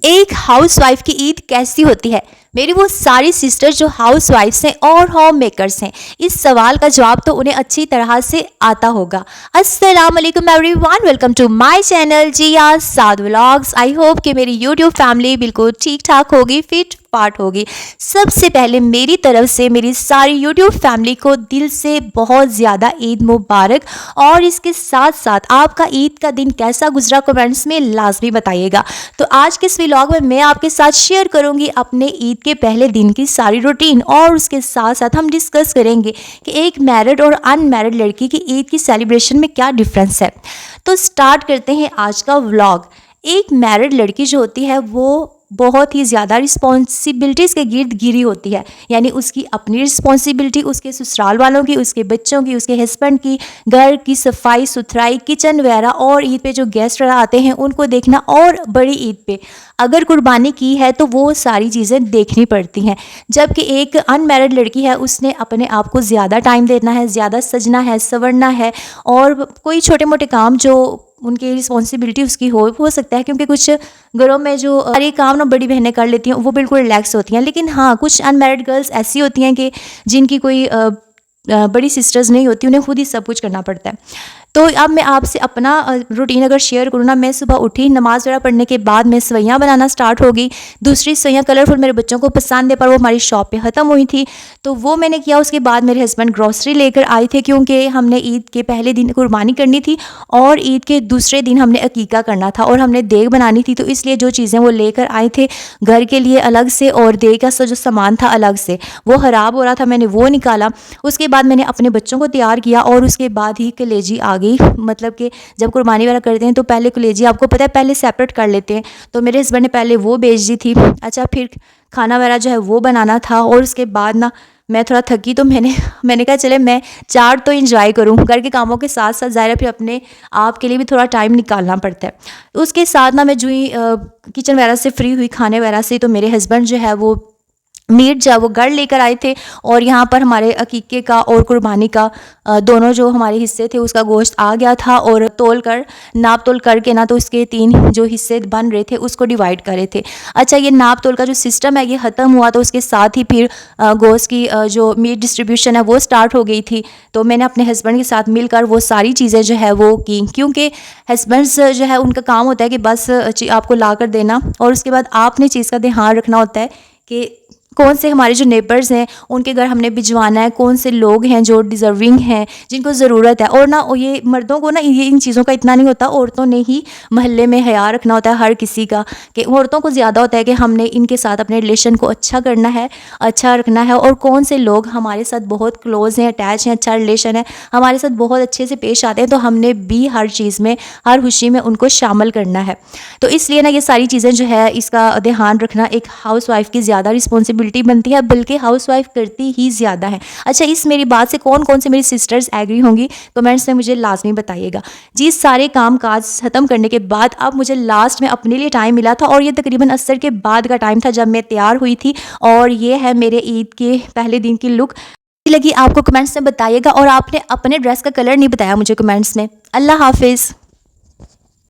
एक हाउसवाइफ की ईद कैसी होती है? मेरी वो सारी सिस्टर्स जो हाउस वाइफ्स हैं और होम मेकर्स हैं, इस सवाल का जवाब तो उन्हें अच्छी तरह से आता होगा। अस्सलाम वालेकुम everyone, welcome to my channel Zia Saad vlogs. I hope कि मेरी यूट्यूब फैमिली बिल्कुल ठीक ठाक होगी, फिट पार्ट होगी। सबसे पहले मेरी तरफ से मेरी सारी यूट्यूब फैमिली को दिल से बहुत ज़्यादा ईद मुबारक। और इसके साथ साथ आपका ईद का दिन कैसा गुजरा कमेंट्स में लाजमी बताइएगा। तो आज के इस व्लॉग में मैं आपके साथ शेयर करूंगी अपने ईद के पहले दिन की सारी रूटीन, और उसके साथ साथ हम डिस्कस करेंगे कि एक मैरिड और अनमैरिड लड़की की ईद की सेलिब्रेशन में क्या डिफरेंस है। तो स्टार्ट करते हैं आज का व्लॉग। एक मैरिड लड़की जो होती है वो बहुत ही ज़्यादा रिस्पॉन्सिबिलिटीज़ के गिर्द घिरी होती है, यानी उसकी अपनी रिस्पॉन्सिबिलिटी, उसके ससुराल वालों की, उसके बच्चों की, उसके हस्बैंड की, घर की सफाई सुथराई, किचन वगैरह, और ईद पे जो गेस्ट आते हैं उनको देखना, और बड़ी ईद पे अगर कुर्बानी की है तो वो सारी चीज़ें देखनी पड़ती हैं। जबकि एक अनमैरिड लड़की है, उसने अपने आप को ज़्यादा टाइम देना है, ज़्यादा सजना है, संवरना है, और कोई छोटे मोटे काम जो उनकी रिस्पॉन्सिबिलिटी उसकी हो सकता है, क्योंकि कुछ घरों में जो सारे काम ना बड़ी बहनें कर लेती हैं, वो बिल्कुल रिलैक्स होती हैं। लेकिन हाँ, कुछ अनमैरिड गर्ल्स ऐसी होती हैं कि जिनकी कोई बड़ी सिस्टर्स नहीं होती, उन्हें खुद ही सब कुछ करना पड़ता है। तो अब मैं आपसे अपना रूटीन अगर शेयर करूँ ना, मैं सुबह उठी, नमाज वगैरह पढ़ने के बाद मैं सवैयाँ बनाना स्टार्ट हो गई। दूसरी सवैयाँ कलरफुल मेरे बच्चों को पसंद है, पर वो हमारी शॉप पे ख़त्म हुई थी, तो वो मैंने किया। उसके बाद मेरे हस्बैंड ग्रॉसरी लेकर आए थे, क्योंकि हमने ईद के पहले दिन कुर्बानी करनी थी और ईद के दूसरे दिन हमने अकीका करना था, और हमने देग बनानी थी। तो इसलिए जो चीज़ें वो लेकर आए थे घर के लिए अलग से, और देग का जो सामान था अलग से, वो ख़राब हो रहा था, मैंने वो निकाला। उसके बाद मैंने अपने बच्चों को तैयार किया, और उसके बाद ही कलेजी आ गई। मतलब कि जब कुर्बानी वगैरह करते हैं तो पहले कलेजी, आपको पता है, पहले सेपरेट कर लेते हैं। तो मेरे हस्बैंड ने पहले वो भेज दी थी। अच्छा, फिर खाना वगैरह जो है वो बनाना था, और उसके बाद ना मैं थोड़ा थकी, तो मैंने कहा चले मैं चाट तो इंजॉय करूँ। घर के कामों के साथ साथ ज़ाहिर है फिर अपने आप के लिए भी थोड़ा टाइम निकालना पड़ता है। तो उसके साथ ना मैं जो ही किचन वगैरह से फ्री हुई, खाने वगैरह से, तो मेरे हस्बैंड जो है वो मीट जो है वो घर लेकर आए थे, और यहाँ पर हमारे अकीके का और कुर्बानी का दोनों जो हमारे हिस्से थे उसका गोश्त आ गया था। और नाप तोल करके ना, तो इसके 3 जो हिस्से बन रहे थे उसको डिवाइड करे थे। अच्छा, ये नाप तोल का जो सिस्टम है ये ख़त्म हुआ, तो उसके साथ ही फिर गोश्त की जो मीट डिस्ट्रीब्यूशन है वो स्टार्ट हो गई थी। तो मैंने अपने हस्बैंड के साथ मिलकर वो सारी चीज़ें जो है वो की, क्योंकि हस्बैंड्स जो है उनका काम होता है कि बस आपको ला कर देना, और उसके बाद आपने चीज़ का ध्यान रखना होता है कि कौन से हमारे जो नेबर्स हैं उनके घर हमने भिजवाना है, कौन से लोग हैं जो डिज़र्विंग हैं, जिनको ज़रूरत है। और ना ये मर्दों को ना ये इन चीज़ों का इतना नहीं होता, औरतों ने ही महल्ले में हया रखना होता है हर किसी का, कि औरतों को ज़्यादा होता है कि हमने इनके साथ अपने रिलेशन को अच्छा करना है, अच्छा रखना है, और कौन से लोग हमारे साथ बहुत क्लोज़ हैं, अटैच हैं, अच्छा रिलेशन है, हमारे साथ बहुत अच्छे से पेश आते हैं, तो हमने भी हर चीज़ में, हर खुशी में उनको शामिल करना है। तो इसलिए ना ये सारी चीज़ें जो है इसका ध्यान रखना एक हाउस वाइफ की ज़्यादा रिस्पॉन्सिबिलिटी बनती है, बल्कि हाउसवाइफ करती ही ज़्यादा है। अच्छा, इस मेरी बात से कौन कौन से मेरी सिस्टर्स एग्री होंगी कमेंट्स में मुझे लाजमी बताइएगा जी। सारे काम काज ख़त्म करने के बाद अब मुझे लास्ट में अपने लिए टाइम मिला था, और ये तकरीबन असर के बाद का टाइम था जब मैं तैयार हुई थी। और ये है मेरे ईद के पहले दिन की लुक। लगी आपको कमेंट्स में बताइएगा, और आपने अपने ड्रेस का कलर नहीं बताया मुझे कमेंट्स में। अल्लाह हाफिज़।